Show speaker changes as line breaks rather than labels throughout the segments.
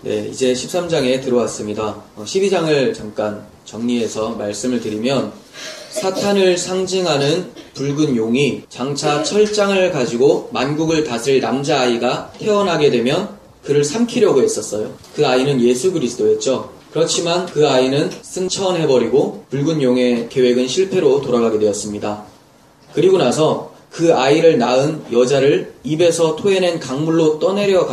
네, 이제 13장에 들어왔습니다. 12장을 잠깐 정리해서 말씀을 드리면 사탄을 상징하는 붉은 용이 장차 철장을 가지고 만국을 다스릴 남자아이가 태어나게 되면 그를 삼키려고 했었어요. 그 아이는 예수 그리스도였죠. 그렇지만 그 아이는 승천해버리고 붉은 용의 계획은 실패로 돌아가게 되었습니다. 그리고 나서 그 아이를 낳은 여자를 입에서 토해낸 강물로 떠내려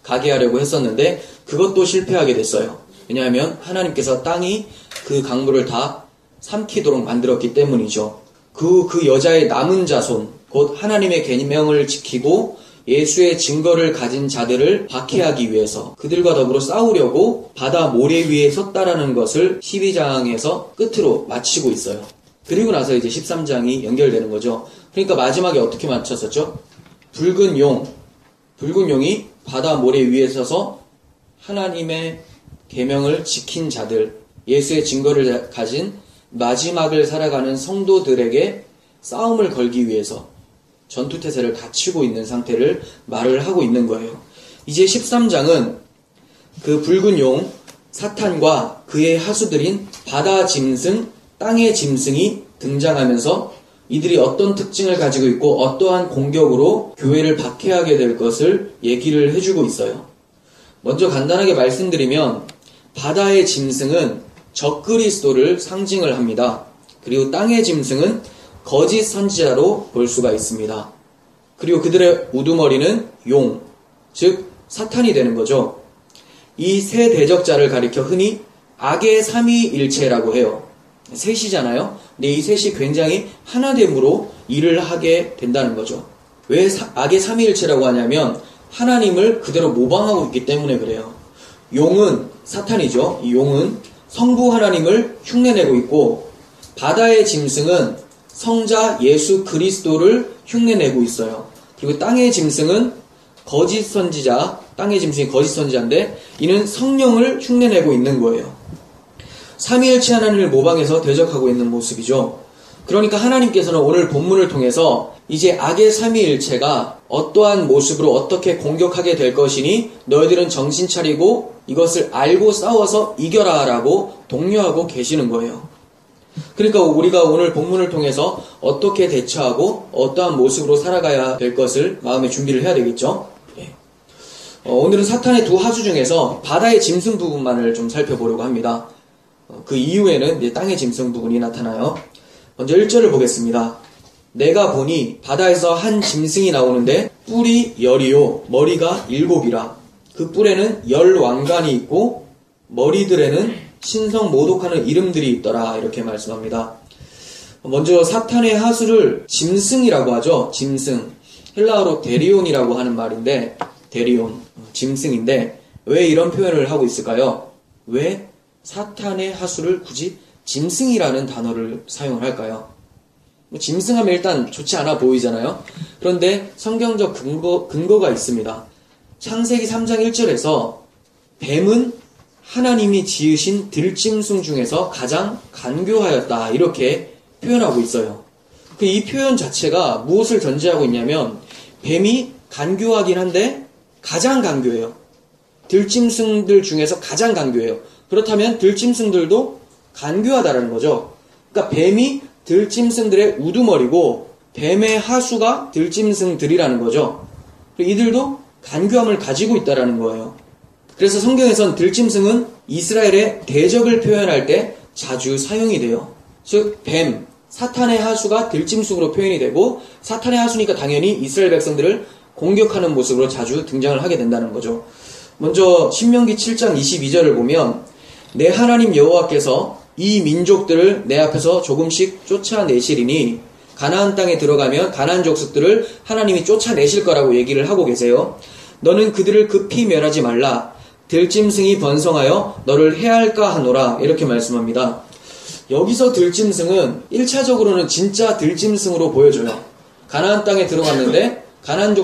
가게 하려고 했었는데 그것도 실패하게 됐어요. 왜냐하면 하나님께서 땅이 그 강물을 다 삼키도록 만들었기 때문이죠. 그 여자의 남은 자손, 곧 하나님의 계명을 지키고 예수의 증거를 가진 자들을 박해하기 위해서 그들과 더불어 싸우려고 바다 모래 위에 섰다라는 것을 12장에서 끝으로 마치고 있어요. 그리고 나서 이제 13장이 연결되는 거죠. 그러니까 마지막에 어떻게 마쳤었죠? 붉은 용이 바다 모래 위에 서서 하나님의 계명을 지킨 자들, 예수의 증거를 가진 마지막을 살아가는 성도들에게 싸움을 걸기 위해서 전투태세를 갖추고 있는 상태를 말을 하고 있는 거예요. 이제 13장은 그 붉은 용, 사탄과 그의 하수들인 바다 짐승, 땅의 짐승이 등장하면서 이들이 어떤 특징을 가지고 있고 어떠한 공격으로 교회를 박해하게 될 것을 얘기를 해주고 있어요. 먼저 간단하게 말씀드리면 바다의 짐승은 적그리스도를 상징을 합니다. 그리고 땅의 짐승은 거짓 선지자로 볼 수가 있습니다. 그리고 그들의 우두머리는 용, 즉 사탄이 되는 거죠. 이 세 대적자를 가리켜 흔히 악의 삼위일체라고 해요. 셋이잖아요. 근데 이 셋이 굉장히 하나됨으로 일을 하게 된다는 거죠. 왜 악의 삼위일체라고 하냐면 하나님을 그대로 모방하고 있기 때문에 그래요. 용은 사탄이죠. 이 용은 성부 하나님을 흉내내고 있고 바다의 짐승은 성자 예수 그리스도를 흉내내고 있어요. 그리고 땅의 짐승은 거짓 선지자, 땅의 짐승이 거짓 선지자인데 이는 성령을 흉내내고 있는 거예요. 삼위일체 하나님을 모방해서 대적하고 있는 모습이죠. 그러니까 하나님께서는 오늘 본문을 통해서 이제 악의 삼위일체가 어떠한 모습으로 어떻게 공격하게 될 것이니 너희들은 정신 차리고 이것을 알고 싸워서 이겨라 라고 독려하고 계시는 거예요. 그러니까 우리가 오늘 본문을 통해서 어떻게 대처하고 어떠한 모습으로 살아가야 될 것을 마음에 준비를 해야 되겠죠. 오늘은 사탄의 두 하수 중에서 바다의 짐승 부분만을 좀 살펴보려고 합니다. 그 이후에는 이제 땅의 짐승 부분이 나타나요. 먼저 1절을 보겠습니다. 내가 보니 바다에서 한 짐승이 나오는데 뿔이 10이요 머리가 7이라. 그 뿔에는 10왕관이 있고 머리들에는 신성 모독하는 이름들이 있더라. 이렇게 말씀합니다. 먼저 사탄의 하수를 짐승이라고 하죠. 짐승. 헬라어로 데리온이라고 하는 말인데 데리온, 짐승인데 왜 이런 표현을 하고 있을까요? 왜 사탄의 하수를 굳이 짐승이라는 단어를 사용을 할까요? 짐승하면 일단 좋지 않아 보이잖아요. 그런데 성경적 근거가 있습니다. 창세기 3장 1절에서 뱀은 하나님이 지으신 들짐승 중에서 가장 간교하였다 이렇게 표현하고 있어요. 이 표현 자체가 무엇을 전제하고 있냐면 뱀이 간교하긴 한데 가장 간교해요. 들짐승들 중에서 가장 간교해요. 그렇다면 들짐승들도 간교하다라는 거죠. 그러니까 뱀이 들짐승들의 우두머리고 뱀의 하수가 들짐승들이라는 거죠. 이들도 간교함을 가지고 있다라는 거예요. 그래서 성경에선 들짐승은 이스라엘의 대적을 표현할 때 자주 사용이 돼요. 즉 뱀, 사탄의 하수가 들짐승으로 표현이 되고 사탄의 하수니까 당연히 이스라엘 백성들을 공격하는 모습으로 자주 등장을 하게 된다는 거죠. 먼저 신명기 7장 22절을 보면 내 하나님 여호와께서 이 민족들을 내 앞에서 조금씩 쫓아내시리니 가나안 땅에 들어가면 가나안 족속들을 하나님이 쫓아내실 거라고 얘기를 하고 계세요. 너는 그들을 급히 멸하지 말라. 들짐승이 번성하여 너를 해할까 하노라. 이렇게 말씀합니다. 여기서 들짐승은 1차적으로는 진짜 들짐승으로 보여줘요. 가나안 땅에 들어갔는데 가나안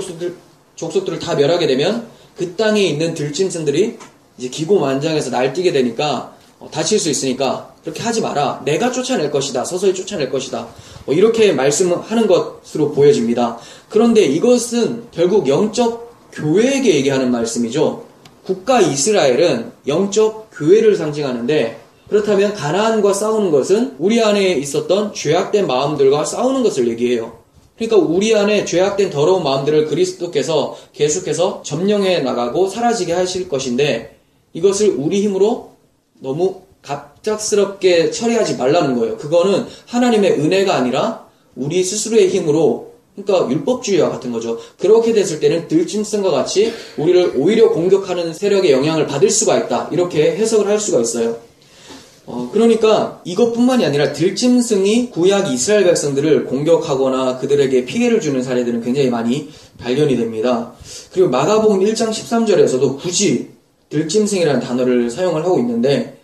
족속들을 다 멸하게 되면 그 땅에 있는 들짐승들이 이제 기고만장해서 날뛰게 되니까 다칠 수 있으니까 그렇게 하지 마라. 내가 쫓아낼 것이다. 서서히 쫓아낼 것이다. 이렇게 말씀하는 것으로 보여집니다. 그런데 이것은 결국 영적 교회에게 얘기하는 말씀이죠. 국가 이스라엘은 영적 교회를 상징하는데, 그렇다면 가나안과 싸우는 것은 우리 안에 있었던 죄악된 마음들과 싸우는 것을 얘기해요. 그러니까 우리 안에 죄악된 더러운 마음들을 그리스도께서 계속해서 점령해 나가고 사라지게 하실 것인데, 이것을 우리 힘으로 너무 갑작스럽게 처리하지 말라는 거예요. 그거는 하나님의 은혜가 아니라 우리 스스로의 힘으로, 그러니까 율법주의와 같은 거죠. 그렇게 됐을 때는 들짐승과 같이 우리를 오히려 공격하는 세력의 영향을 받을 수가 있다, 이렇게 해석을 할 수가 있어요. 그러니까 이것뿐만이 아니라 들짐승이 구약 이스라엘 백성들을 공격하거나 그들에게 피해를 주는 사례들은 굉장히 많이 발견이 됩니다. 그리고 마가복음 1장 13절에서도 굳이 들짐승이라는 단어를 사용을 하고 있는데,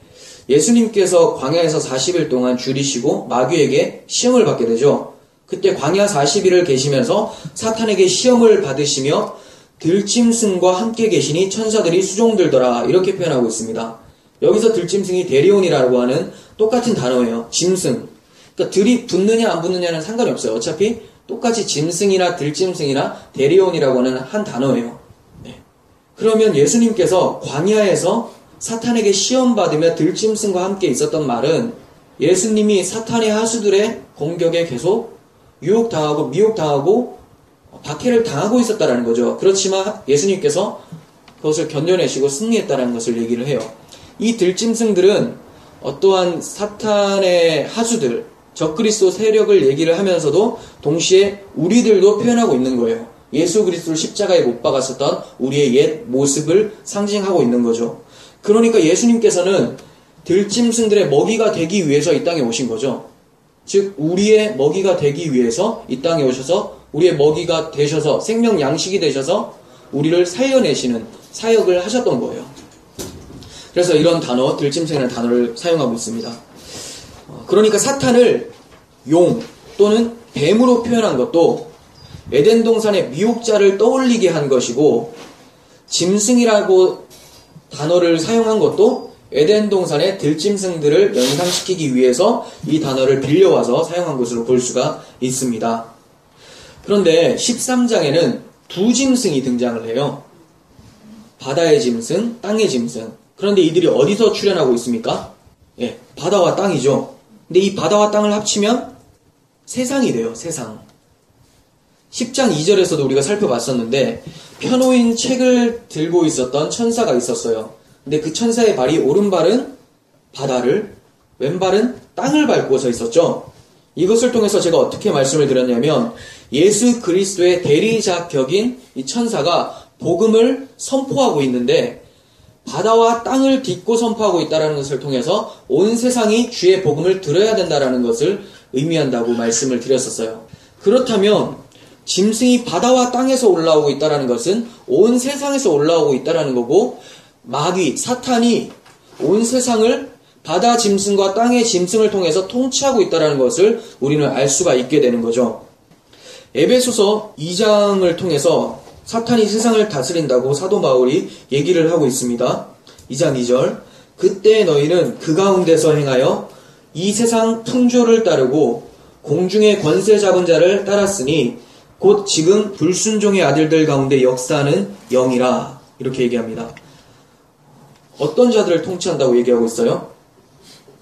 예수님께서 광야에서 40일 동안 줄이시고 마귀에게 시험을 받게 되죠. 그때 광야 40일을 계시면서 사탄에게 시험을 받으시며 들짐승과 함께 계시니 천사들이 수종들더라, 이렇게 표현하고 있습니다. 여기서 들짐승이 데리온이라고 하는 똑같은 단어예요. 짐승. 그러니까 들이 붙느냐 안 붙느냐는 상관이 없어요. 어차피 똑같이 짐승이나 들짐승이나 데리온이라고 하는 한 단어예요. 네. 그러면 예수님께서 광야에서 사탄에게 시험받으며 들짐승과 함께 있었던 말은 예수님이 사탄의 하수들의 공격에 계속 유혹당하고 미혹당하고 박해를 당하고 있었다라는 거죠. 그렇지만 예수님께서 그것을 견뎌내시고 승리했다라는 것을 얘기를 해요. 이 들짐승들은 어떠한 사탄의 하수들, 적그리스도 세력을 얘기를 하면서도 동시에 우리들도 표현하고 있는 거예요. 예수 그리스도를 십자가에 못 박았었던 우리의 옛 모습을 상징하고 있는 거죠. 그러니까 예수님께서는 들짐승들의 먹이가 되기 위해서 이 땅에 오신 거죠. 즉 우리의 먹이가 되기 위해서 이 땅에 오셔서 우리의 먹이가 되셔서 생명 양식이 되셔서 우리를 살려내시는 사역을 하셨던 거예요. 그래서 이런 단어, 들짐승이라는 단어를 사용하고 있습니다. 그러니까 사탄을 용 또는 뱀으로 표현한 것도 에덴 동산의 미혹자를 떠올리게 한 것이고, 짐승이라고 단어를 사용한 것도 에덴 동산의 들짐승들을 연상시키기 위해서 이 단어를 빌려와서 사용한 것으로 볼 수가 있습니다. 그런데 13장에는 두 짐승이 등장을 해요. 바다의 짐승, 땅의 짐승. 그런데 이들이 어디서 출현하고 있습니까? 예, 바다와 땅이죠. 근데 이 바다와 땅을 합치면 세상이 돼요, 세상. 10장 2절에서도 우리가 살펴봤었는데, 펴놓인 책을 들고 있었던 천사가 있었어요. 근데 그 천사의 발이 오른발은 바다를, 왼발은 땅을 밟고 서 있었죠. 이것을 통해서 제가 어떻게 말씀을 드렸냐면, 예수 그리스도의 대리자격인 이 천사가 복음을 선포하고 있는데, 바다와 땅을 딛고 선포하고 있다는 것을 통해서 온 세상이 주의 복음을 들어야 된다는 것을 의미한다고 말씀을 드렸었어요. 그렇다면 짐승이 바다와 땅에서 올라오고 있다는 것은 온 세상에서 올라오고 있다는 거고, 마귀, 사탄이 온 세상을 바다 짐승과 땅의 짐승을 통해서 통치하고 있다는 것을 우리는 알 수가 있게 되는 거죠. 에베소서 2장을 통해서 사탄이 세상을 다스린다고 사도 바울이 얘기를 하고 있습니다. 2장 2절, 그때 너희는 그 가운데서 행하여 이 세상 풍조를 따르고 공중의 권세 잡은 자를 따랐으니 곧 지금 불순종의 아들들 가운데 역사하는 영이라, 이렇게 얘기합니다. 어떤 자들을 통치한다고 얘기하고 있어요?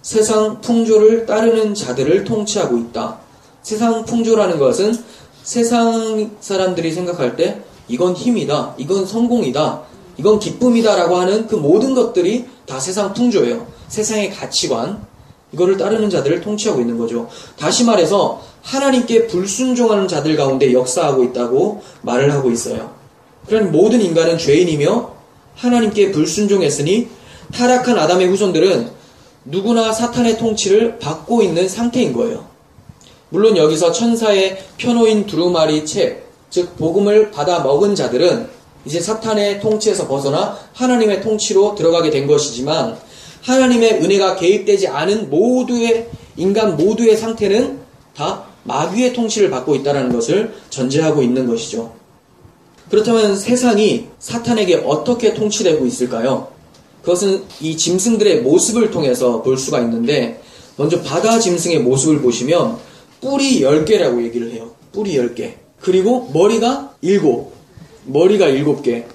세상 풍조를 따르는 자들을 통치하고 있다. 세상 풍조라는 것은 세상 사람들이 생각할 때 이건 힘이다, 이건 성공이다, 이건 기쁨이다 라고 하는 그 모든 것들이 다 세상 풍조예요. 세상의 가치관, 이거를 따르는 자들을 통치하고 있는 거죠. 다시 말해서 하나님께 불순종하는 자들 가운데 역사하고 있다고 말을 하고 있어요. 그런 모든 인간은 죄인이며 하나님께 불순종했으니 타락한 아담의 후손들은 누구나 사탄의 통치를 받고 있는 상태인 거예요. 물론 여기서 천사의 펴놓인 두루마리 책, 즉 복음을 받아 먹은 자들은 이제 사탄의 통치에서 벗어나 하나님의 통치로 들어가게 된 것이지만, 하나님의 은혜가 개입되지 않은 모두의 인간 모두의 상태는 다 마귀의 통치를 받고 있다는 것을 전제하고 있는 것이죠. 그렇다면 세상이 사탄에게 어떻게 통치되고 있을까요? 그것은 이 짐승들의 모습을 통해서 볼 수가 있는데, 먼저 바다 짐승의 모습을 보시면 뿔이 10개라고 얘기를 해요. 뿔이 10개. 그리고 머리가 7개.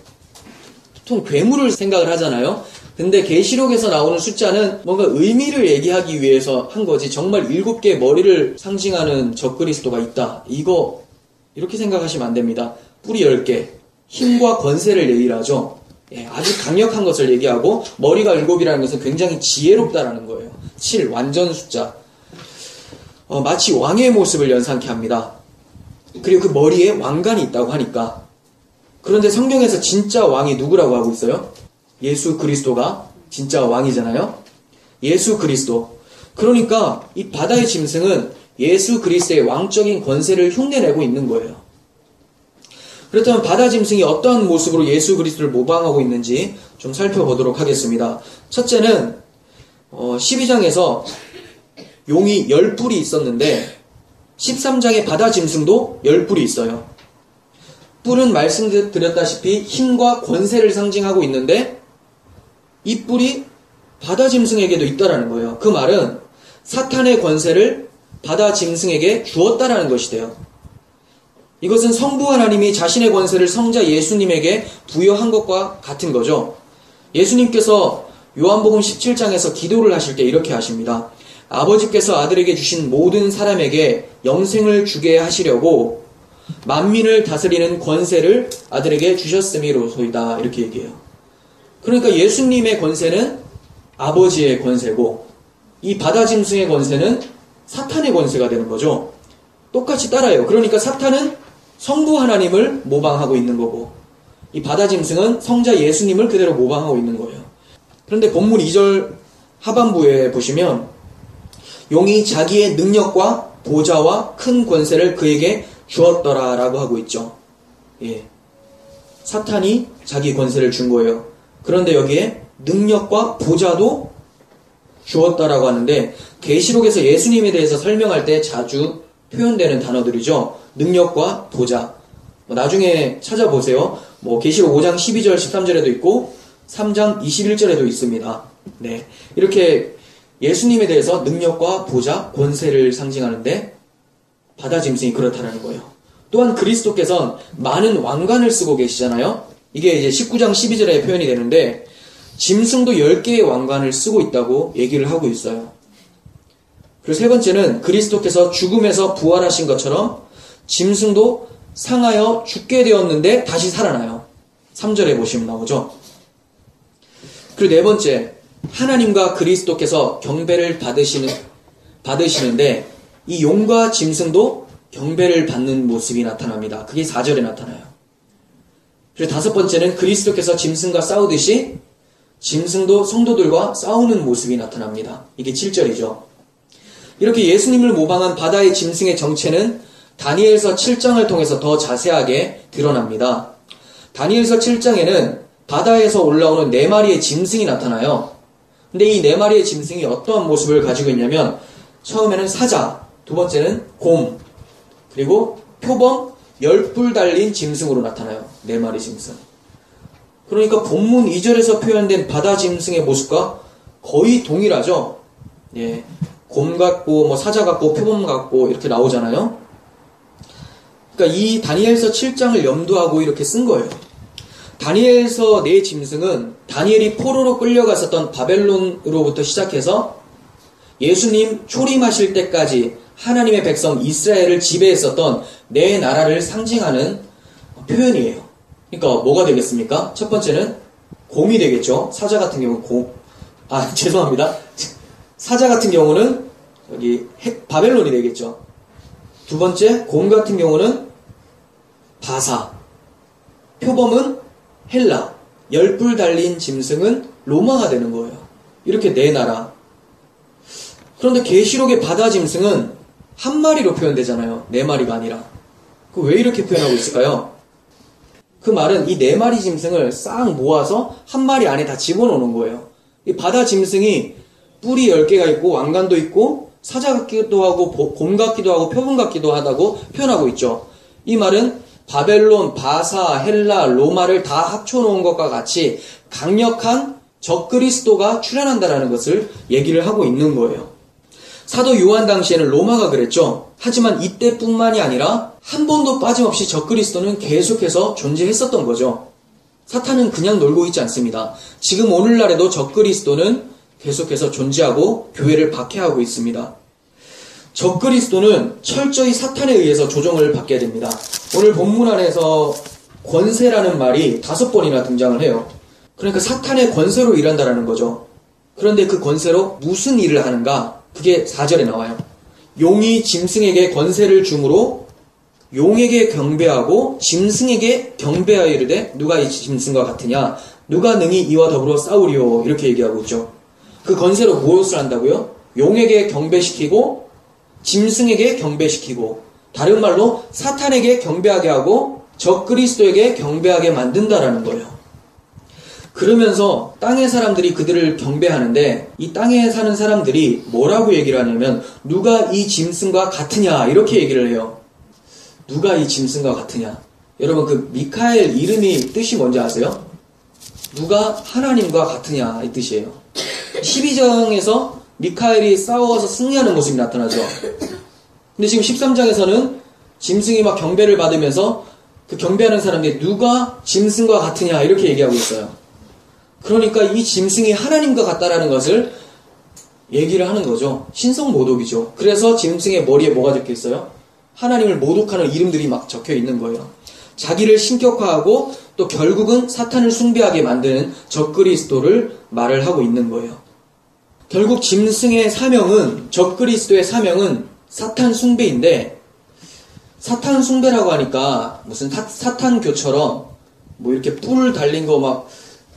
보통 괴물을 생각을 하잖아요. 근데 계시록에서 나오는 숫자는 뭔가 의미를 얘기하기 위해서 한 거지, 정말 7개의 머리를 상징하는 적그리스도가 있다, 이거 이렇게 생각하시면 안 됩니다. 뿔이 10개, 힘과 권세를 얘기를 하죠. 아주 강력한 것을 얘기하고, 머리가 7이라는 것은 굉장히 지혜롭다라는 거예요. 7, 완전 숫자. 마치 왕의 모습을 연상케 합니다. 그리고 그 머리에 왕관이 있다고 하니까. 그런데 성경에서 진짜 왕이 누구라고 하고 있어요? 예수 그리스도가 진짜 왕이잖아요. 예수 그리스도. 그러니까 이 바다의 짐승은 예수 그리스도의 왕적인 권세를 흉내내고 있는 거예요. 그렇다면 바다 짐승이 어떠한 모습으로 예수 그리스도를 모방하고 있는지 좀 살펴보도록 하겠습니다. 첫째는 12장에서 용이 10뿔이 있었는데 13장의 바다 짐승도 10뿔이 있어요. 뿔은 말씀드렸다시피 힘과 권세를 상징하고 있는데 이 뿔이 바다 짐승에게도 있다라는 거예요. 그 말은 사탄의 권세를 바다 짐승에게 주었다라는 것이 돼요. 이것은 성부 하나님이 자신의 권세를 성자 예수님에게 부여한 것과 같은 거죠. 예수님께서 요한복음 17장에서 기도를 하실 때 이렇게 하십니다. 아버지께서 아들에게 주신 모든 사람에게 영생을 주게 하시려고 만민을 다스리는 권세를 아들에게 주셨음이로소이다, 이렇게 얘기해요. 그러니까 예수님의 권세는 아버지의 권세고, 이 바다 짐승의 권세는 사탄의 권세가 되는 거죠. 똑같이 따라요. 그러니까 사탄은 성부 하나님을 모방하고 있는 거고, 이 바다 짐승은 성자 예수님을 그대로 모방하고 있는 거예요. 그런데 본문 2절 하반부에 보시면 용이 자기의 능력과 보좌와 큰 권세를 그에게 주었더라라고 하고 있죠. 사탄이 자기 권세를 준 거예요. 그런데 여기에 능력과 보좌도 주었다라고 하는데, 계시록에서 예수님에 대해서 설명할 때 자주 표현되는 단어들이죠. 능력과 보좌. 나중에 찾아보세요. 계시록 5장 12절 13절에도 있고 3장 21절에도 있습니다. 이렇게 예수님에 대해서 능력과 보좌, 권세를 상징하는데 바다 짐승이 그렇다는 거예요. 또한 그리스도께서는 많은 왕관을 쓰고 계시잖아요. 이게 이제 19장 12절에 표현이 되는데, 짐승도 10개의 왕관을 쓰고 있다고 얘기를 하고 있어요. 그리고 세 번째는 그리스도께서 죽음에서 부활하신 것처럼 짐승도 상하여 죽게 되었는데 다시 살아나요. 3절에 보시면 나오죠. 그리고 네 번째, 하나님과 그리스도께서 경배를 받으시는데 이 용과 짐승도 경배를 받는 모습이 나타납니다. 그게 4절에 나타나요. 그리고 다섯 번째는 그리스도께서 짐승과 싸우듯이 짐승도 성도들과 싸우는 모습이 나타납니다. 이게 7절이죠. 이렇게 예수님을 모방한 바다의 짐승의 정체는 다니엘서 7장을 통해서 더 자세하게 드러납니다. 다니엘서 7장에는 바다에서 올라오는 4마리의 짐승이 나타나요. 근데 이 4마리의 짐승이 어떠한 모습을 가지고 있냐면, 처음에는 사자, 두 번째는 곰, 그리고 표범 10뿔 달린 짐승으로 나타나요. 4마리 짐승. 그러니까 본문 2절에서 표현된 바다 짐승의 모습과 거의 동일하죠. 곰 같고 사자 같고 표범 같고 이렇게 나오잖아요. 그러니까 이 다니엘서 7장을 염두하고 이렇게 쓴 거예요. 다니엘서 4 짐승은 다니엘이 포로로 끌려갔었던 바벨론으로부터 시작해서 예수님 초림하실 때까지 하나님의 백성 이스라엘을 지배했었던 4나라를 상징하는 표현이에요. 그러니까 뭐가 되겠습니까? 첫 번째는 곰이 되겠죠. 사자 같은 경우는 죄송합니다. 사자 같은 경우는 여기 바벨론이 되겠죠. 두 번째, 곰 같은 경우는 바사, 표범은 헬라, 10뿔 달린 짐승은 로마가 되는 거예요. 이렇게 4나라. 그런데 계시록의 바다 짐승은 한 마리로 표현되잖아요. 4마리가 아니라. 왜 이렇게 표현하고 있을까요? 그 말은 이 4마리 짐승을 싹 모아서 한 마리 안에 다 집어넣는 거예요. 이 바다 짐승이 뿔이 10개가 있고 왕관도 있고 사자 같기도 하고 곰 같기도 하고 표범 같기도 하다고 표현하고 있죠. 이 말은 바벨론, 바사, 헬라, 로마를 다 합쳐놓은 것과 같이 강력한 적그리스도가 출현한다라는 것을 얘기를 하고 있는 거예요. 사도 요한 당시에는 로마가 그랬죠. 하지만 이때뿐만이 아니라 한 번도 빠짐없이 적그리스도는 계속해서 존재했었던 거죠. 사탄은 그냥 놀고 있지 않습니다. 지금 오늘날에도 적그리스도는 계속해서 존재하고 교회를 박해하고 있습니다. 적그리스도는 철저히 사탄에 의해서 조종을 받게 됩니다. 오늘 본문 안에서 권세라는 말이 5번이나 등장을 해요. 그러니까 사탄의 권세로 일한다라는 거죠. 그런데 그 권세로 무슨 일을 하는가? 그게 4절에 나와요. 용이 짐승에게 권세를 주므로 용에게 경배하고 짐승에게 경배하여 이르되 누가 이 짐승과 같으냐? 누가 능히 이와 더불어 싸우리요? 이렇게 얘기하고 있죠. 그 권세로 무엇을 한다고요? 용에게 경배시키고 짐승에게 경배시키고, 다른 말로 사탄에게 경배하게 하고 적그리스도에게 경배하게 만든다라는 거예요. 그러면서 땅의 사람들이 그들을 경배하는데 이 땅에 사는 사람들이 뭐라고 얘기를 하냐면 누가 이 짐승과 같으냐 이렇게 얘기를 해요. 누가 이 짐승과 같으냐. 여러분 그 미카엘 이름이 뜻이 뭔지 아세요? 누가 하나님과 같으냐 이 뜻이에요. 12장에서 미카엘이 싸워서 승리하는 모습이 나타나죠. 근데 지금 13장에서는 짐승이 막 경배를 받으면서 그 경배하는 사람들이 누가 짐승과 같으냐 이렇게 얘기하고 있어요. 그러니까 이 짐승이 하나님과 같다라는 것을 얘기를 하는 거죠. 신성모독이죠. 그래서 짐승의 머리에 뭐가 적혀 있어요? 하나님을 모독하는 이름들이 막 적혀 있는 거예요. 자기를 신격화하고 또 결국은 사탄을 숭배하게 만드는 적그리스도를 말을 하고 있는 거예요. 결국 짐승의 사명은, 적그리스도의 사명은 사탄 숭배인데, 사탄 숭배라고 하니까 무슨 사탄교처럼 뭐 이렇게 뿔 달린 거 막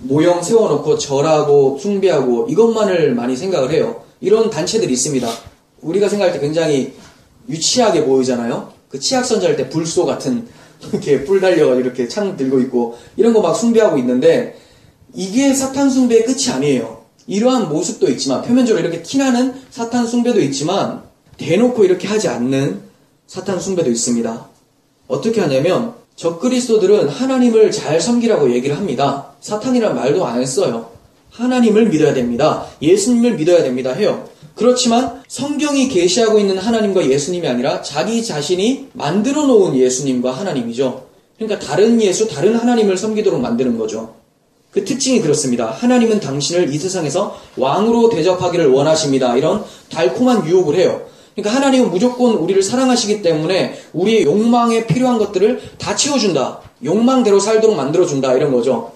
모형 세워놓고 절하고 숭배하고 이것만을 많이 생각을 해요. 이런 단체들이 있습니다. 우리가 생각할 때 굉장히 유치하게 보이잖아요. 그 치약선자할 때 불소 같은 이렇게 뿔 달려가지고 이렇게 창 들고 있고 이런 거 막 숭배하고 있는데 이게 사탄 숭배의 끝이 아니에요. 이러한 모습도 있지만 표면적으로 이렇게 티나는 사탄 숭배도 있지만 대놓고 이렇게 하지 않는 사탄 숭배도 있습니다. 어떻게 하냐면 적그리스도들은 하나님을 잘 섬기라고 얘기를 합니다. 사탄이란 말도 안 써요. 하나님을 믿어야 됩니다. 예수님을 믿어야 됩니다 해요. 그렇지만 성경이 계시하고 있는 하나님과 예수님이 아니라 자기 자신이 만들어 놓은 예수님과 하나님이죠. 그러니까 다른 예수, 다른 하나님을 섬기도록 만드는 거죠. 그 특징이 그렇습니다. 하나님은 당신을 이 세상에서 왕으로 대접하기를 원하십니다. 이런 달콤한 유혹을 해요. 그러니까 하나님은 무조건 우리를 사랑하시기 때문에 우리의 욕망에 필요한 것들을 다 채워준다. 욕망대로 살도록 만들어준다. 이런 거죠.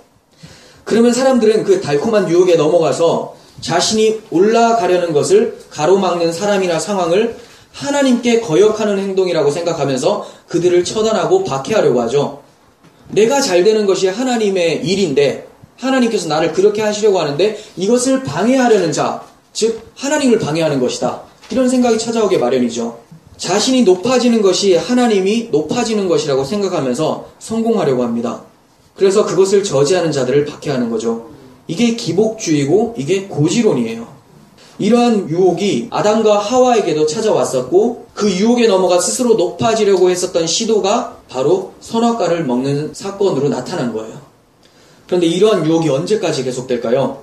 그러면 사람들은 그 달콤한 유혹에 넘어가서 자신이 올라가려는 것을 가로막는 사람이나 상황을 하나님께 거역하는 행동이라고 생각하면서 그들을 처단하고 박해하려고 하죠. 내가 잘 되는 것이 하나님의 일인데 하나님께서 나를 그렇게 하시려고 하는데 이것을 방해하려는 자, 즉 하나님을 방해하는 것이다. 이런 생각이 찾아오게 마련이죠. 자신이 높아지는 것이 하나님이 높아지는 것이라고 생각하면서 성공하려고 합니다. 그래서 그것을 저지하는 자들을 박해하는 거죠. 이게 기복주의고 이게 고지론이에요. 이러한 유혹이 아담과 하와에게도 찾아왔었고 그 유혹에 넘어가 스스로 높아지려고 했었던 시도가 바로 선악과를 먹는 사건으로 나타난 거예요. 그런데 이러한 유혹이 언제까지 계속될까요?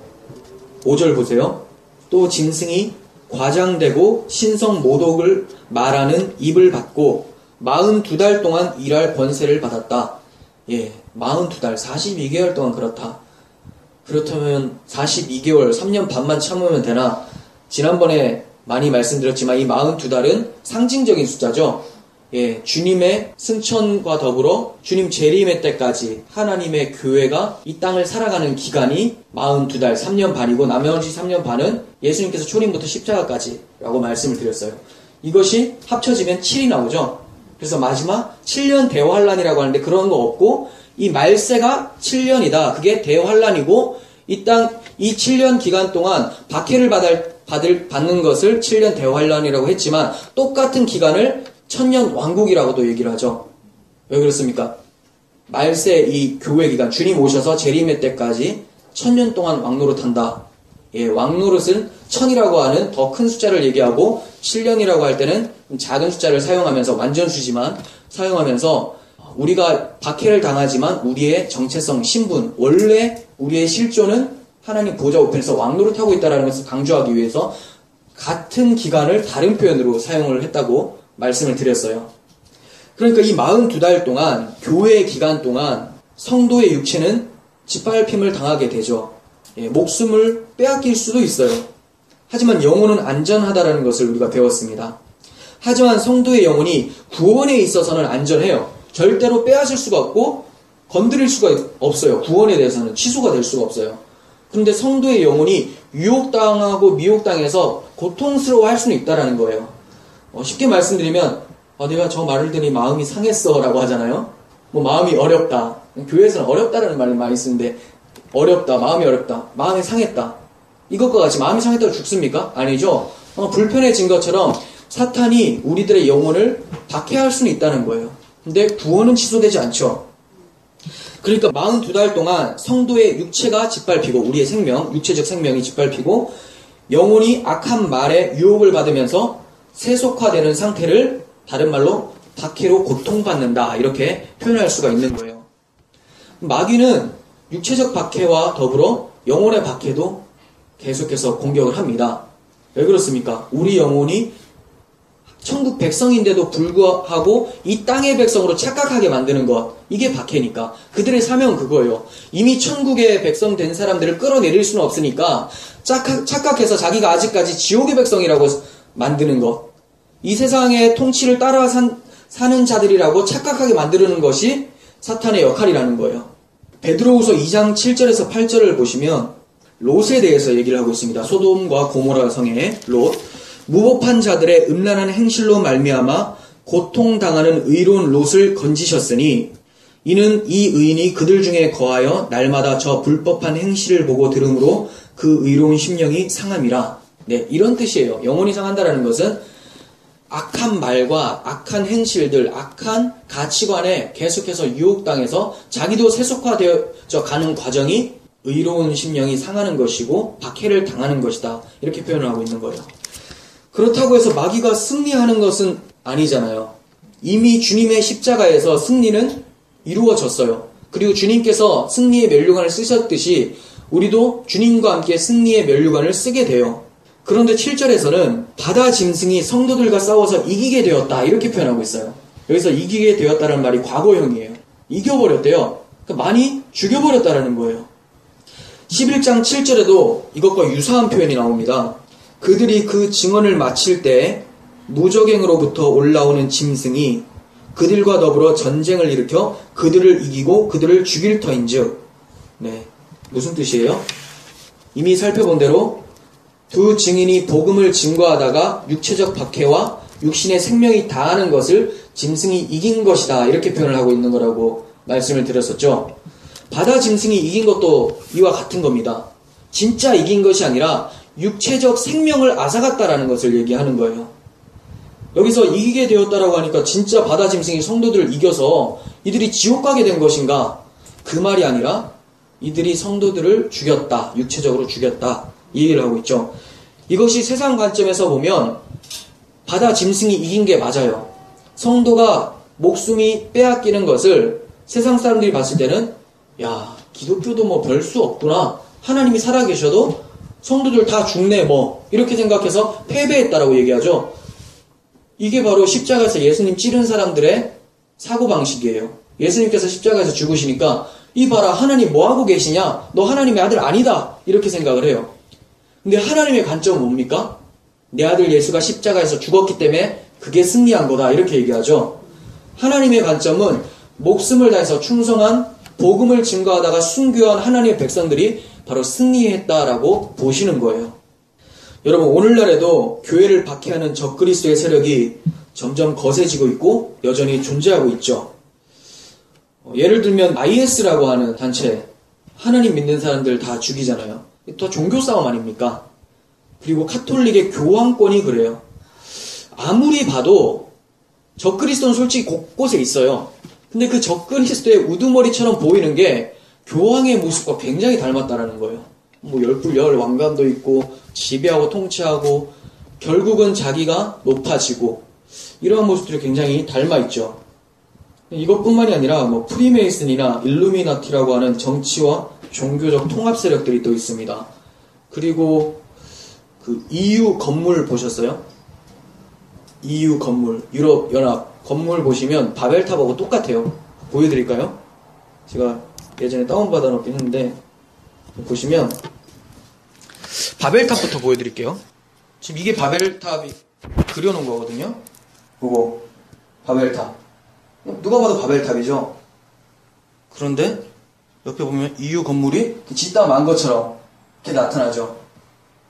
5절 보세요. 또 짐승이 과장되고 신성 모독을 말하는 입을 받고 42달 동안 일할 권세를 받았다. 42달, 42개월 동안 그렇다. 그렇다면 42개월, 3년 반만 참으면 되나? 지난번에 많이 말씀드렸지만 이 42달은 상징적인 숫자죠. 주님의 승천과 더불어 주님 재림의 때까지 하나님의 교회가 이 땅을 살아가는 기간이 42달, 3년 반이고 나머지 3년 반은 예수님께서 초림부터 십자가까지라고 말씀을 드렸어요. 이것이 합쳐지면 7이 나오죠. 그래서 마지막 7년 대환란이라고 하는데 그런 거 없고 이 말세가 7년이다. 그게 대환란이고 이 7년 기간 동안 박해를 받는 것을 7년 대환란이라고 했지만 똑같은 기간을 천년 왕국이라고도 얘기를 하죠. 왜 그렇습니까? 말세 이 교회 기간, 주님 오셔서 재림의 때까지 1000년 동안 왕노릇한다. 왕노릇은 1000이라고 하는 더 큰 숫자를 얘기하고 7년이라고 할 때는 작은 숫자를 사용하면서 완전수지만 사용하면서 우리가 박해를 당하지만 우리의 정체성, 신분, 원래 우리의 실존은 하나님 보좌 우편에서 왕노릇하고 있다는 것을 강조하기 위해서 같은 기간을 다른 표현으로 사용을 했다고 말씀을 드렸어요. 그러니까 이 42달 동안 교회의 기간 동안 성도의 육체는 짓밟힘을 당하게 되죠. 목숨을 빼앗길 수도 있어요. 하지만 영혼은 안전하다라는 것을 우리가 배웠습니다. 하지만 성도의 영혼이 구원에 있어서는 안전해요. 절대로 빼앗을 수가 없고 건드릴 수가 없어요. 구원에 대해서는 취소가 될 수가 없어요. 그런데 성도의 영혼이 유혹당하고 미혹당해서 고통스러워할 수는 있다라는 거예요. 쉽게 말씀드리면 내가 저 말을 들으니 마음이 상했어 라고 하잖아요. 마음이 어렵다. 교회에서는 어렵다라는 말을 많이 쓰는데 어렵다, 마음이 어렵다, 마음이 상했다. 이것과 같이 마음이 상했다고 죽습니까? 아니죠. 불편해진 것처럼 사탄이 우리들의 영혼을 박해할 수는 있다는 거예요. 근데 구원은 취소되지 않죠. 그러니까 42달 동안 성도의 육체가 짓밟히고 우리의 생명, 육체적 생명이 짓밟히고 영혼이 악한 말에 유혹을 받으면서 세속화되는 상태를 다른 말로 박해로 고통받는다 이렇게 표현할 수가 있는 거예요. 마귀는 육체적 박해와 더불어 영혼의 박해도 계속해서 공격을 합니다. 왜 그렇습니까? 우리 영혼이 천국 백성인데도 불구하고 이 땅의 백성으로 착각하게 만드는 것, 이게 박해니까. 그들의 사명은 그거예요. 이미 천국의 백성 된 사람들을 끌어내릴 수는 없으니까 착각해서 자기가 아직까지 지옥의 백성이라고 만드는 것, 이 세상의 통치를 따라 사는 자들이라고 착각하게 만드는 것이 사탄의 역할이라는 거예요. 베드로후서 2장 7절에서 8절을 보시면 롯에 대해서 얘기를 하고 있습니다. 소돔과 고모라 성의 롯. 무법한 자들의 음란한 행실로 말미암아 고통당하는 의로운 롯을 건지셨으니 이는 이 의인이 그들 중에 거하여 날마다 저 불법한 행실을 보고 들음으로 그 의로운 심령이 상함이라. 네, 이런 뜻이에요. 영혼이 상한다라는 것은 악한 말과 악한 행실들, 악한 가치관에 계속해서 유혹당해서 자기도 세속화되어 가는 과정이 의로운 심령이 상하는 것이고 박해를 당하는 것이다. 이렇게 표현을 하고 있는 거예요. 그렇다고 해서 마귀가 승리하는 것은 아니잖아요. 이미 주님의 십자가에서 승리는 이루어졌어요. 그리고 주님께서 승리의 면류관을 쓰셨듯이 우리도 주님과 함께 승리의 면류관을 쓰게 돼요. 그런데 7절에서는 바다 짐승이 성도들과 싸워서 이기게 되었다 이렇게 표현하고 있어요. 여기서 이기게 되었다는 말이 과거형이에요. 이겨버렸대요. 그러니까 많이 죽여버렸다는 거예요. 11장 7절에도 이것과 유사한 표현이 나옵니다. 그들이 그 증언을 마칠 때 무적행으로부터 올라오는 짐승이 그들과 더불어 전쟁을 일으켜 그들을 이기고 그들을 죽일 터인즉. 네, 무슨 뜻이에요? 이미 살펴본 대로 두 증인이 복음을 증거하다가 육체적 박해와 육신의 생명이 다하는 것을 짐승이 이긴 것이다 이렇게 표현을 하고 있는 거라고 말씀을 드렸었죠. 바다 짐승이 이긴 것도 이와 같은 겁니다. 진짜 이긴 것이 아니라 육체적 생명을 앗아갔다라는 것을 얘기하는 거예요. 여기서 이기게 되었다라고 하니까 진짜 바다 짐승이 성도들을 이겨서 이들이 지옥 가게 된 것인가? 그 말이 아니라 이들이 성도들을 죽였다, 육체적으로 죽였다 이 얘기를 하고 있죠. 이것이 세상 관점에서 보면 바다 짐승이 이긴 게 맞아요. 성도가 목숨이 빼앗기는 것을 세상 사람들이 봤을 때는 야, 기독교도 뭐 별 수 없구나. 하나님이 살아계셔도 성도들 다 죽네 뭐 이렇게 생각해서 패배했다라고 얘기하죠. 이게 바로 십자가에서 예수님 찌른 사람들의 사고방식이에요. 예수님께서 십자가에서 죽으시니까 이 봐라 하나님 뭐하고 계시냐? 너 하나님의 아들 아니다 이렇게 생각을 해요. 근데 하나님의 관점은 뭡니까? 내 아들 예수가 십자가에서 죽었기 때문에 그게 승리한 거다 이렇게 얘기하죠. 하나님의 관점은 목숨을 다해서 충성한 복음을 증거하다가 순교한 하나님의 백성들이 바로 승리했다라고 보시는 거예요. 여러분 오늘날에도 교회를 박해하는 적그리스도의 세력이 점점 거세지고 있고 여전히 존재하고 있죠. 예를 들면 IS라고 하는 단체, 하나님 믿는 사람들 다 죽이잖아요. 또 종교 싸움 아닙니까? 그리고 카톨릭의 교황권이 그래요. 아무리 봐도 적그리스도는 솔직히 곳곳에 있어요. 근데 그 적그리스도의 우두머리처럼 보이는 게 교황의 모습과 굉장히 닮았다라는 거예요. 뭐 열불열 왕관도 있고 지배하고 통치하고 결국은 자기가 높아지고 이러한 모습들이 굉장히 닮아있죠. 이것뿐만이 아니라 뭐 프리메이슨이나 일루미나티라고 하는 정치와 종교적 통합 세력들이 또 있습니다. 그리고 그 EU 건물 보셨어요? EU 건물, 유럽 연합 건물 보시면 바벨탑하고 똑같아요. 보여드릴까요? 제가 예전에 다운받아 놓긴 했는데, 보시면 바벨탑부터 보여드릴게요. 지금 이게 바벨탑이 그려놓은 거거든요. 요거 바벨탑. 누가 봐도 바벨탑이죠. 그런데 옆에 보면 EU 건물이 짓다 만 것처럼 이렇게 나타나죠.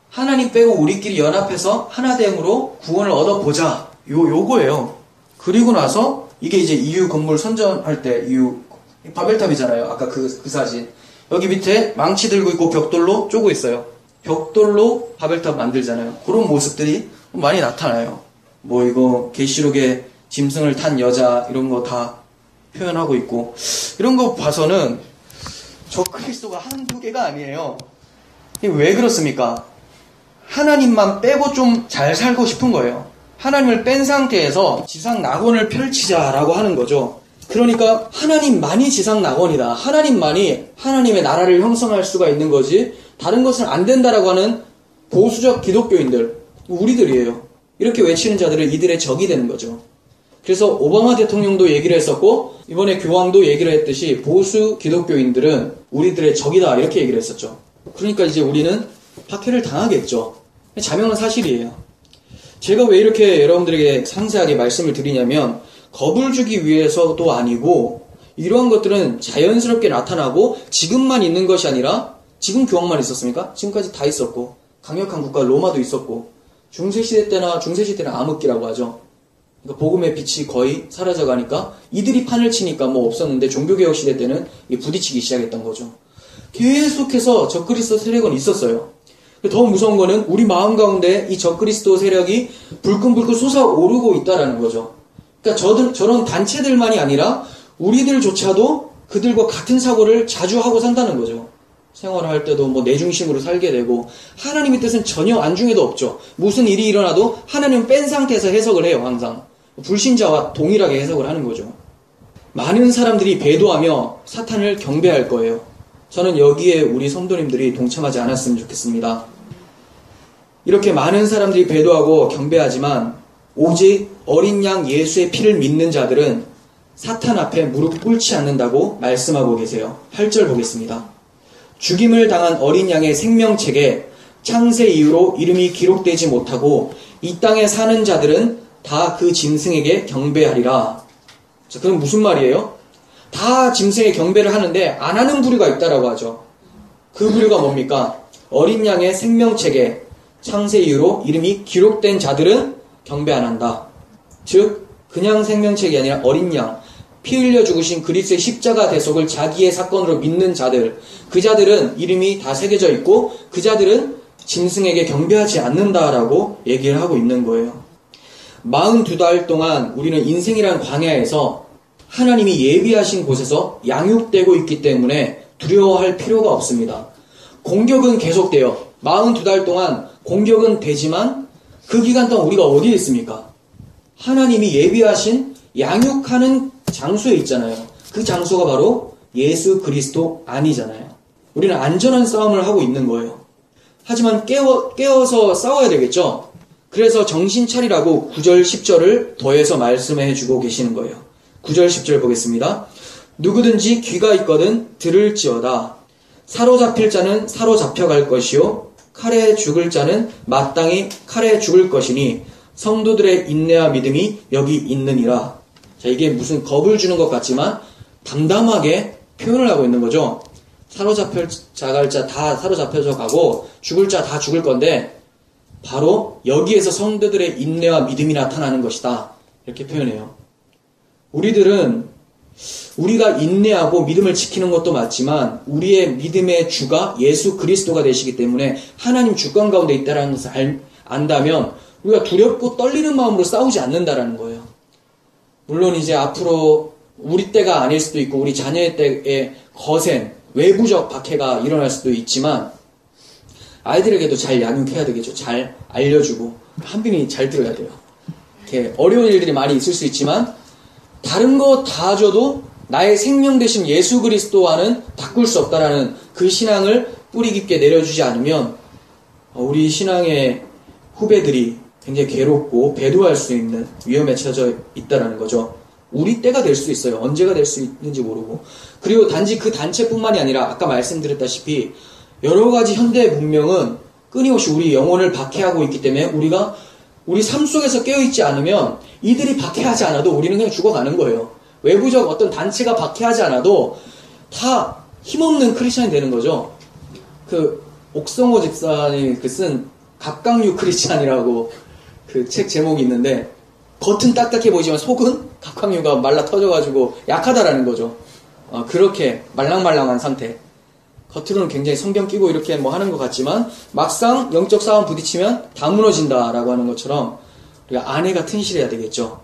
하나님 빼고 우리끼리 연합해서 하나됨으로 구원을 얻어보자. 요거예요. 그리고 나서 이게 이제 EU 건물 선전할 때 EU 바벨탑이잖아요. 아까 그 사진. 여기 밑에 망치 들고 있고 벽돌로 쪼고 있어요. 벽돌로 바벨탑 만들잖아요. 그런 모습들이 많이 나타나요. 뭐 이거 계시록에 짐승을 탄 여자 이런 거 다 표현하고 있고, 이런 거 봐서는 저 그리스도가 한두 개가 아니에요. 이게 왜 그렇습니까? 하나님만 빼고 좀 잘 살고 싶은 거예요. 하나님을 뺀 상태에서 지상 낙원을 펼치자라고 하는 거죠. 그러니까 하나님만이 지상 낙원이다. 하나님만이 하나님의 나라를 형성할 수가 있는 거지, 다른 것은 안 된다라고 하는 보수적 기독교인들, 우리들이에요. 이렇게 외치는 자들은 이들의 적이 되는 거죠. 그래서 오바마 대통령도 얘기를 했었고, 이번에 교황도 얘기를 했듯이 보수 기독교인들은 우리들의 적이다, 이렇게 얘기를 했었죠. 그러니까 이제 우리는 박해를 당하겠죠. 자명한 사실이에요. 제가 왜 이렇게 여러분들에게 상세하게 말씀을 드리냐면, 겁을 주기 위해서도 아니고, 이러한 것들은 자연스럽게 나타나고 지금만 있는 것이 아니라, 지금 교황만 있었습니까? 지금까지 다 있었고, 강력한 국가 로마도 있었고, 중세시대 때는 암흑기라고 하죠. 그러니까 복음의 빛이 거의 사라져가니까 이들이 판을 치니까 뭐 없었는데, 종교개혁 시대 때는 부딪히기 시작했던 거죠. 계속해서 적그리스도 세력은 있었어요. 더 무서운 거는 우리 마음 가운데 이 적그리스도 세력이 불끈불끈 솟아오르고 있다라는 거죠. 그러니까 저런 단체들만이 아니라 우리들조차도 그들과 같은 사고를 자주 하고 산다는 거죠. 생활을 할 때도 뭐 내 중심으로 살게 되고, 하나님의 뜻은 전혀 안중에도 없죠. 무슨 일이 일어나도 하나님은 뺀 상태에서 해석을 해요. 항상 불신자와 동일하게 해석을 하는 거죠. 많은 사람들이 배도하며 사탄을 경배할 거예요. 저는 여기에 우리 성도님들이 동참하지 않았으면 좋겠습니다. 이렇게 많은 사람들이 배도하고 경배하지만 오직 어린 양 예수의 피를 믿는 자들은 사탄 앞에 무릎 꿇지 않는다고 말씀하고 계세요. 8절 보겠습니다. 죽임을 당한 어린 양의 생명책에 창세 이후로 이름이 기록되지 못하고 이 땅에 사는 자들은 다 그 짐승에게 경배하리라. 자, 그럼 무슨 말이에요? 다 짐승에 경배를 하는데 안 하는 부류가 있다라고 하죠. 그 부류가 뭡니까? 어린 양의 생명책에 창세 이후로 이름이 기록된 자들은 경배 안 한다. 즉 그냥 생명책이 아니라 어린 양, 피 흘려 죽으신 그리스도의 십자가 대속을 자기의 사건으로 믿는 자들, 그 자들은 이름이 다 새겨져 있고 그 자들은 짐승에게 경배하지 않는다라고 얘기를 하고 있는 거예요. 42달 동안 우리는 인생이라는 광야에서 하나님이 예비하신 곳에서 양육되고 있기 때문에 두려워할 필요가 없습니다. 공격은 계속돼요. 42달 동안 공격은 되지만 그 기간 동안 우리가 어디에 있습니까? 하나님이 예비하신 양육하는 장소에 있잖아요. 그 장소가 바로 예수 그리스도 안이잖아요. 우리는 안전한 싸움을 하고 있는 거예요. 하지만 깨어서 싸워야 되겠죠? 그래서 정신 차리라고 9절 10절을 더해서 말씀해 주고 계시는 거예요. 9절 10절 보겠습니다. 누구든지 귀가 있거든 들을지어다. 사로잡힐 자는 사로잡혀갈 것이요 칼에 죽을 자는 마땅히 칼에 죽을 것이니 성도들의 인내와 믿음이 여기 있느니라. 자, 이게 무슨 겁을 주는 것 같지만 담담하게 표현을 하고 있는 거죠. 사로잡힐 자갈 자 다 사로잡혀져 가고 죽을 자 다 죽을 건데 바로 여기에서 성도들의 인내와 믿음이 나타나는 것이다. 이렇게 표현해요. 우리들은 우리가 인내하고 믿음을 지키는 것도 맞지만 우리의 믿음의 주가 예수 그리스도가 되시기 때문에 하나님 주권 가운데 있다는 것을 안다면 우리가 두렵고 떨리는 마음으로 싸우지 않는다라는 거예요. 물론 이제 앞으로 우리 때가 아닐 수도 있고 우리 자녀의 때에 거센 외부적 박해가 일어날 수도 있지만 아이들에게도 잘 양육해야 되겠죠. 잘 알려주고 한빈이 잘 들어야 돼요. 이렇게 어려운 일들이 많이 있을 수 있지만 다른 거 다 줘도 나의 생명 되신 예수 그리스도와는 바꿀 수 없다라는 그 신앙을 뿌리 깊게 내려주지 않으면 우리 신앙의 후배들이 굉장히 괴롭고 배도할 수 있는 위험에 처져 있다라는 거죠. 우리 때가 될 수 있어요. 언제가 될 수 있는지 모르고. 그리고 단지 그 단체뿐만이 아니라 아까 말씀드렸다시피 여러 가지 현대 문명은 끊임없이 우리 영혼을 박해하고 있기 때문에 우리가 우리 삶 속에서 깨어있지 않으면 이들이 박해하지 않아도 우리는 그냥 죽어가는 거예요. 외부적 어떤 단체가 박해하지 않아도 다 힘없는 크리스찬이 되는 거죠. 그 옥성호 집사님이 쓴 갑각류 크리스찬이라고 그 책 제목이 있는데 겉은 딱딱해 보이지만 속은 갑각류가 말라 터져가지고 약하다라는 거죠. 그렇게 말랑말랑한 상태. 겉으로는 굉장히 성경 끼고 이렇게 뭐 하는 것 같지만 막상 영적 싸움 부딪히면 다 무너진다라고 하는 것처럼 우리가 아내가 튼실해야 되겠죠.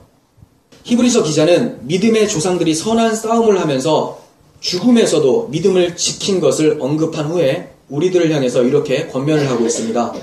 히브리서 기자는 믿음의 조상들이 선한 싸움을 하면서 죽음에서도 믿음을 지킨 것을 언급한 후에 우리들을 향해서 이렇게 권면을 하고 있습니다.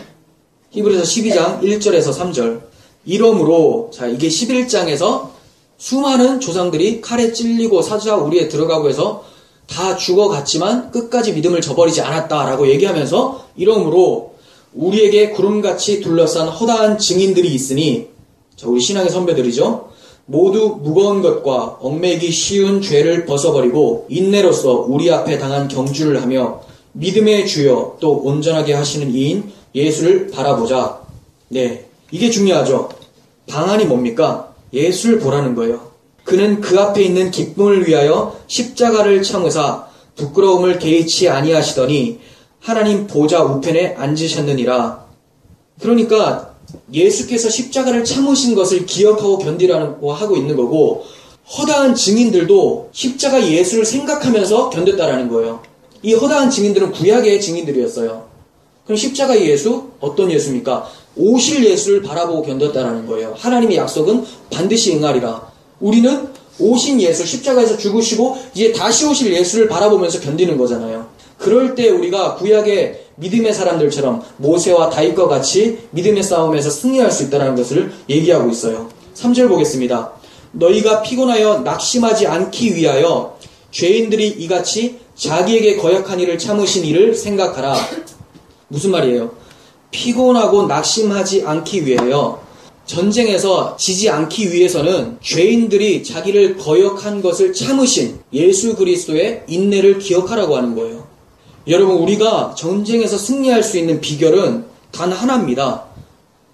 히브리서 12장 1절에서 3절. 이러므로 자 이게 11장에서 수많은 조상들이 칼에 찔리고 사자 우리에 들어가고 해서 다 죽어갔지만 끝까지 믿음을 저버리지 않았다라고 얘기하면서 이러므로 우리에게 구름같이 둘러싼 허다한 증인들이 있으니 자 우리 신앙의 선배들이죠. 모두 무거운 것과 얽매이기 쉬운 죄를 벗어버리고 인내로써 우리 앞에 당한 경주를 하며 믿음의 주여 또 온전하게 하시는 이인 예수를 바라보자. 네, 이게 중요하죠. 방안이 뭡니까? 예수를 보라는 거예요. 그는 그 앞에 있는 기쁨을 위하여 십자가를 참으사 부끄러움을 개의치 아니하시더니 하나님 보좌 우편에 앉으셨느니라. 그러니까 예수께서 십자가를 참으신 것을 기억하고 견디라고 하고 있는 거고 허다한 증인들도 십자가 예수를 생각하면서 견뎠다라는 거예요. 이 허다한 증인들은 구약의 증인들이었어요. 그럼 십자가 예수? 어떤 예수입니까? 오실 예수를 바라보고 견뎠다라는 거예요. 하나님의 약속은 반드시 응하리라. 우리는 오신 예수, 십자가에서 죽으시고 이제 다시 오실 예수를 바라보면서 견디는 거잖아요. 그럴 때 우리가 구약의 믿음의 사람들처럼 모세와 다윗과 같이 믿음의 싸움에서 승리할 수 있다는 것을 얘기하고 있어요. 3절 보겠습니다. 너희가 피곤하여 낙심하지 않기 위하여 죄인들이 이같이 자기에게 거역한 일을 참으신 일을 생각하라. 무슨 말이에요? 피곤하고 낙심하지 않기 위하여 전쟁에서 지지 않기 위해서는 죄인들이 자기를 거역한 것을 참으신 예수 그리스도의 인내를 기억하라고 하는 거예요. 여러분 우리가 전쟁에서 승리할 수 있는 비결은 단 하나입니다.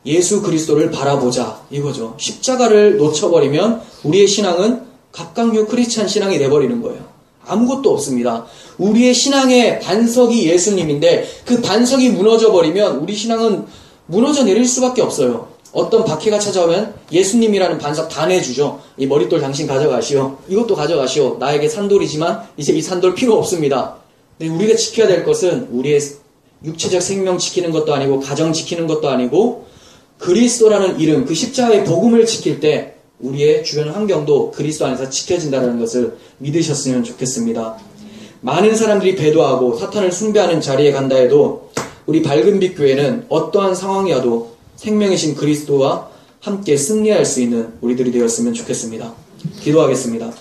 예수 그리스도를 바라보자 이거죠. 십자가를 놓쳐버리면 우리의 신앙은 갑각류 크리스찬 신앙이 돼버리는 거예요. 아무것도 없습니다. 우리의 신앙의 반석이 예수님인데 그 반석이 무너져버리면 우리 신앙은 무너져 내릴 수밖에 없어요. 어떤 박해가 찾아오면 예수님이라는 반석 다 내주죠. 이 머릿돌 당신 가져가시오. 이것도 가져가시오. 나에게 산돌이지만 이제 이 산돌 필요 없습니다. 근데 우리가 지켜야 될 것은 우리의 육체적 생명 지키는 것도 아니고 가정 지키는 것도 아니고 그리스도라는 이름, 그 십자가의 복음을 지킬 때 우리의 주변 환경도 그리스도 안에서 지켜진다는 것을 믿으셨으면 좋겠습니다. 많은 사람들이 배도하고 사탄을 숭배하는 자리에 간다 해도 우리 밝은빛 교회는 어떠한 상황이어도 생명이신 그리스도와 함께 승리할 수 있는 우리들이 되었으면 좋겠습니다. 기도하겠습니다.